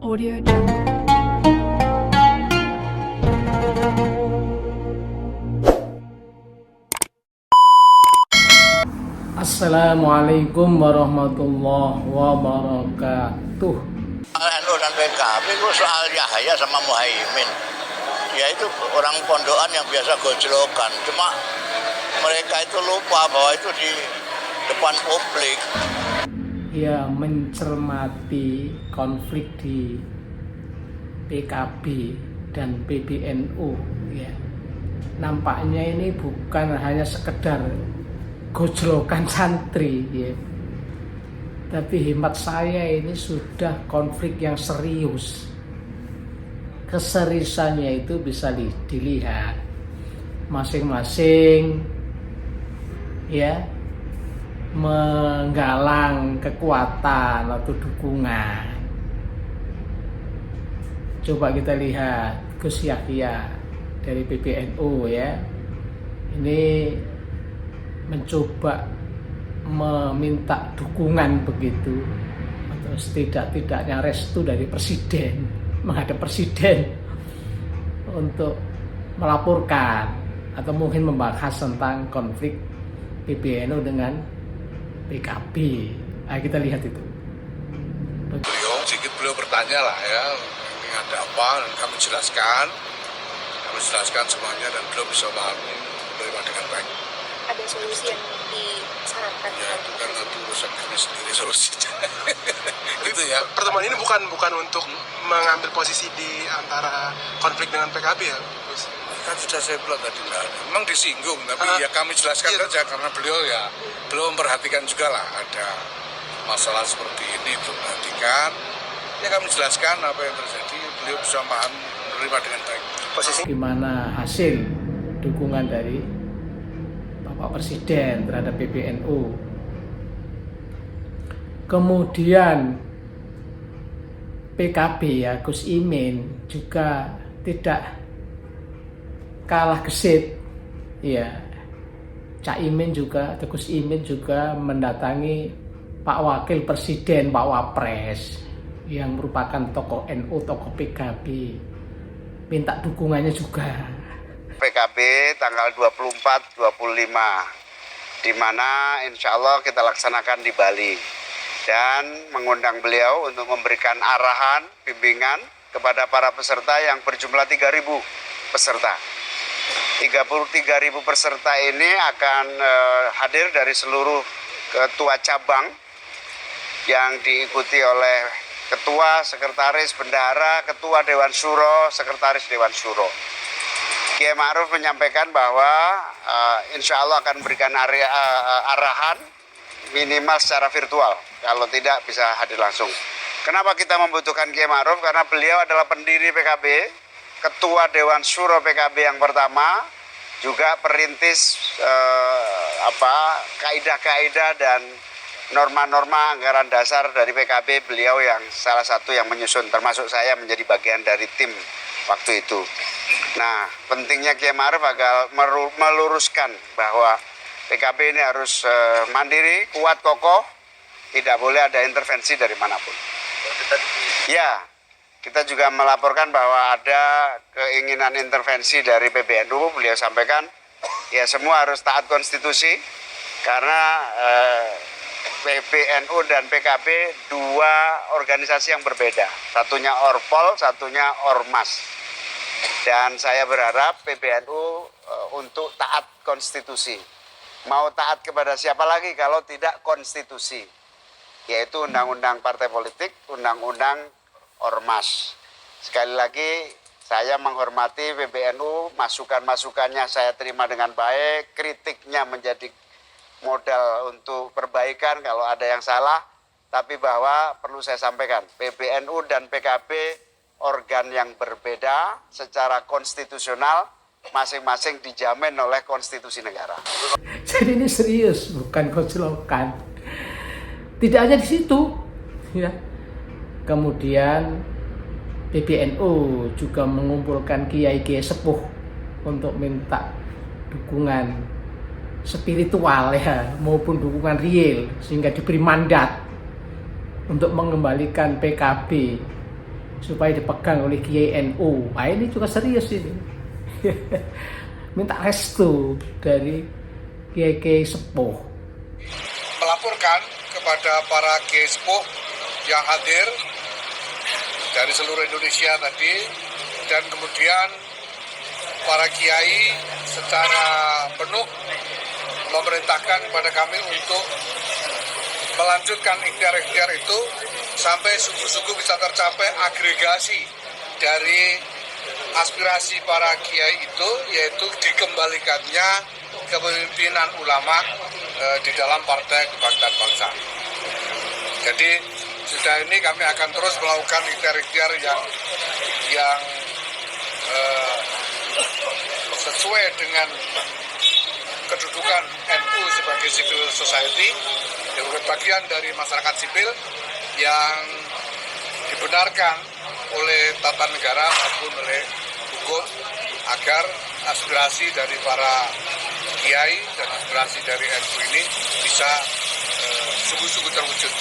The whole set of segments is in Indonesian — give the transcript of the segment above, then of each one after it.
Audio Jungle. Assalamualaikum warahmatullahi wabarakatuh. NU dan PKB itu soal Yahya sama Muhaimin. Ya itu orang pondokan yang biasa gojlokan. Cuma mereka itu lupa bahwa itu di depan publik. Ya, mencermati konflik di PKB dan PBNU ya. Nampaknya ini bukan hanya sekedar gojlokan santri ya. Tapi hemat saya ini sudah konflik yang serius. Keseriusannya itu bisa dilihat masing-masing ya menggalang kekuatan atau dukungan. Coba kita lihat Gus Yahya dari PBNU ya. Ini mencoba meminta dukungan begitu atau setidak-tidaknya restu dari presiden menghadap presiden untuk melaporkan atau mungkin membahas tentang konflik PBNU dengan PKB. Nah, kita lihat itu. Beliau bertanya lah ya, ini ada apa, dan kami jelaskan semuanya dan beliau bisa memahami menerima dengan baik. Ada solusi yang disarankan? Ya itu kan nanti urusan kami sendiri solusinya. Gitu ya. Pertemuan ini bukan untuk mengambil posisi di antara konflik dengan PKB ya, Gus? Kan sudah saya bilang tadi lah, memang disinggung, tapi ya kami jelaskan saja karena beliau ya belum memperhatikan juga lah ada masalah seperti ini, belum perhatikan. Ya kami jelaskan apa yang terjadi, beliau bisa paham menerima dengan baik. Posisi Gimana hasil dukungan dari Bapak Presiden terhadap PBNU. Kemudian PKB ya Gus Imin juga tidak kalah gesit ya. Cak Imin juga atau Gus Imin juga mendatangi Pak Wakil Presiden, Pak Wapres yang merupakan tokoh NU, tokoh PKB, minta dukungannya juga. PKB tanggal 24-25 di mana insya Allah kita laksanakan di Bali dan mengundang beliau untuk memberikan arahan, bimbingan kepada para peserta yang berjumlah 3.000 peserta. 33.000 peserta ini akan hadir dari seluruh ketua cabang yang diikuti oleh ketua, sekretaris, bendahara, ketua Dewan Syuro, sekretaris Dewan Syuro. Kiai Ma'ruf menyampaikan bahwa insya Allah akan memberikan arahan minimal secara virtual, kalau tidak bisa hadir langsung. Kenapa kita membutuhkan Kiai Ma'ruf? Karena beliau adalah pendiri PKB, ketua Dewan Syuro PKB yang pertama, juga perintis kaidah-kaidah dan norma-norma anggaran dasar dari PKB. Beliau yang salah satu yang menyusun, termasuk saya menjadi bagian dari tim waktu itu. Nah, pentingnya Kiai Ma'ruf agar meluruskan bahwa PKB ini harus mandiri, kuat, kokoh, tidak boleh ada intervensi dari manapun. Ya, kita juga melaporkan bahwa ada keinginan intervensi dari PBNU. Beliau sampaikan, ya semua harus taat konstitusi, karena PBNU dan PKB dua organisasi yang berbeda. Satunya Orpol, satunya Ormas. Dan saya berharap PBNU untuk taat konstitusi. Mau taat kepada siapa lagi kalau tidak konstitusi, yaitu Undang-Undang Partai Politik, Undang-Undang Ormas. Sekali lagi saya menghormati PBNU, masukan-masukannya saya terima dengan baik, kritiknya menjadi modal untuk perbaikan kalau ada yang salah. Tapi bahwa perlu saya sampaikan, PBNU dan PKB organ yang berbeda secara konstitusional, masing-masing dijamin oleh konstitusi negara. Jadi ini serius, bukan gojlokan. Tidak hanya di situ, ya. Kemudian PBNU juga mengumpulkan kiai-kiai sepuh untuk minta dukungan spiritual ya, maupun dukungan real, sehingga diberi mandat untuk mengembalikan PKB supaya dipegang oleh Kiai NU. Nah, ini juga serius ini. Minta restu dari Kiai sepuh. Melaporkan kepada para Kiai sepuh yang hadir dari seluruh Indonesia tadi, dan kemudian para Kiai secara penuh memerintahkan kepada kami untuk melanjutkan ikhtiar-ikhtiar itu sampai sungguh-sungguh bisa tercapai agregasi dari aspirasi para kiai itu, yaitu dikembalikannya kepemimpinan ulama di dalam Partai Kebangkitan Bangsa. Jadi sudah ini kami akan terus melakukan ikhtiar-ikhtiar yang sesuai dengan kedudukan NU sebagai civil society, sebagai bagian dari masyarakat sipil yang dibenarkan oleh tata negara maupun oleh hukum, agar aspirasi dari para kiai dan aspirasi dari NU ini bisa sungguh-sungguh terwujud.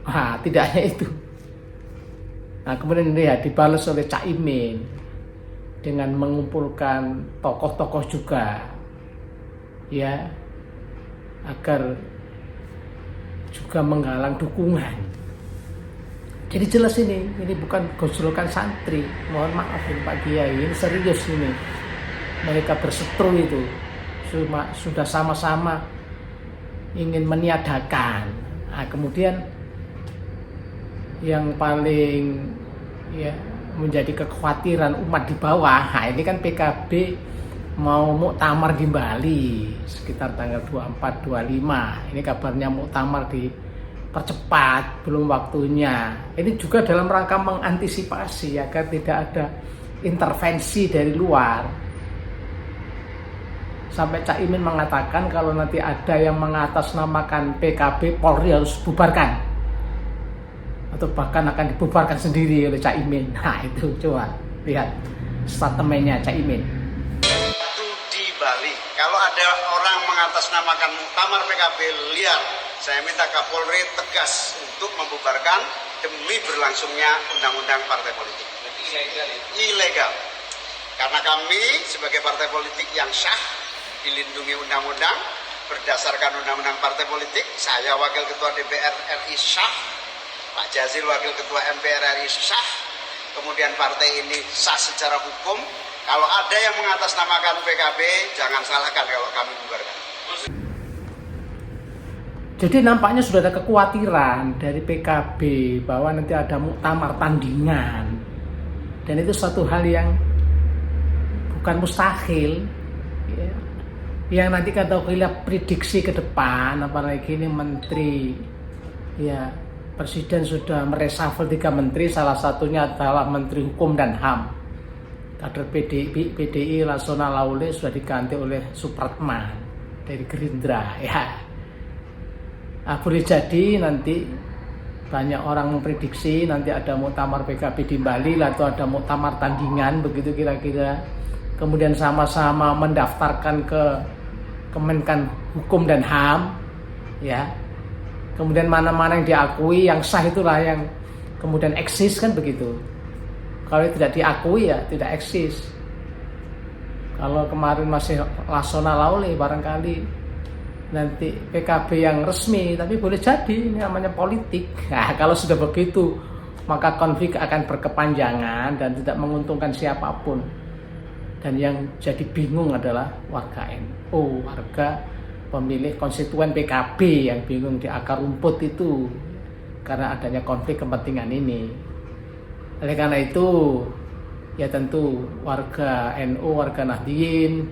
Nah, tidak hanya itu. Nah, kemudian ini ya dibalas oleh Cak Imin dengan mengumpulkan tokoh-tokoh juga, ya, agar juga menggalang dukungan. Jadi jelas ini bukan gojlokan santri. Mohon maaf ini Pak Kiai, ini serius ini. Mereka berseteru itu sudah sama-sama ingin meniadakan. Nah, kemudian yang paling ya menjadi kekhawatiran umat di bawah, nah ini kan PKB mau muktamar di Bali sekitar tanggal 24-25. Ini kabarnya muktamar dipercepat, belum waktunya. Ini juga dalam rangka mengantisipasi agar tidak ada intervensi dari luar. Sampai Cak Imin mengatakan kalau nanti ada yang mengatasnamakan PKB, Polri harus bubarkan, atau bahkan akan dibubarkan sendiri oleh Cak Imin. Nah itu coba lihat statementnya Cak Imin. Di Bali, kalau ada orang mengatasnamakan muktamar PKB liar, saya minta Kapolri tegas untuk membubarkan demi berlangsungnya undang-undang partai politik. Ilegal. Karena kami sebagai partai politik yang sah, dilindungi undang-undang, berdasarkan undang-undang partai politik, saya wakil ketua DPR RI sah, Pak Jazil wakil ketua MPR RI sah, kemudian partai ini sah secara hukum. Kalau ada yang mengatasnamakan PKB, jangan salahkan kalau kami bubarkan. Jadi nampaknya sudah ada kekhawatiran dari PKB bahwa nanti ada muktamar tandingan, dan itu suatu hal yang bukan mustahil, ya. Yang nanti kata prediksi ke depan, apalagi ini menteri, ya presiden sudah mereshuffle 3 menteri, salah satunya adalah Menteri Hukum dan HAM. Kader PDI Lashona Laule sudah diganti oleh Supratman dari Gerindra, ya. Nah, boleh jadi nanti banyak orang memprediksi nanti ada muktamar PKB di Bali atau ada muktamar tandingan, begitu kira-kira. Kemudian sama-sama mendaftarkan ke Kemenkan Hukum dan HAM, ya. Kemudian mana-mana yang diakui, yang sah itulah yang kemudian eksis, kan begitu. Kalau tidak diakui ya tidak eksis. Kalau kemarin masih Lashona Laule, barangkali nanti PKB yang resmi, tapi boleh jadi ini namanya politik. Nah, kalau sudah begitu maka konflik akan berkepanjangan dan tidak menguntungkan siapapun. Dan yang jadi bingung adalah warga NU, warga pemilih konstituen PKB yang bingung di akar rumput itu karena adanya konflik kepentingan ini. Oleh karena itu, ya tentu warga NU, warga Nahdien,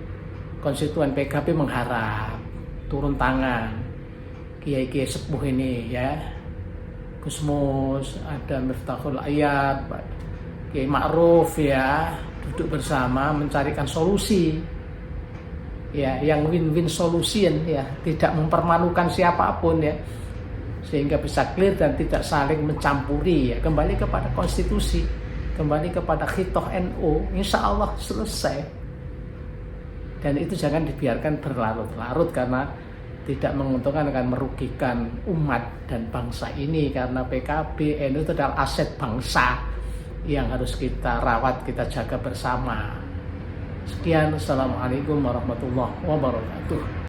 konstituen PKB mengharap turun tangan kiai-kiai sepuh ini, ya. Gusmus, ada Miftahul Ayat, Kiai Ma'ruf, ya, duduk bersama mencarikan solusi, ya, yang win-win solution, ya, tidak mempermalukan siapapun, ya, sehingga bisa clear dan tidak saling mencampuri, ya. Kembali kepada konstitusi, kembali kepada khitoh NU, insya Allah selesai. Dan itu jangan dibiarkan berlarut-larut karena tidak menguntungkan, akan merugikan umat dan bangsa ini, karena PKB, NU itu adalah aset bangsa yang harus kita rawat, kita jaga bersama. Sekian, Assalamualaikum warahmatullahi wabarakatuh.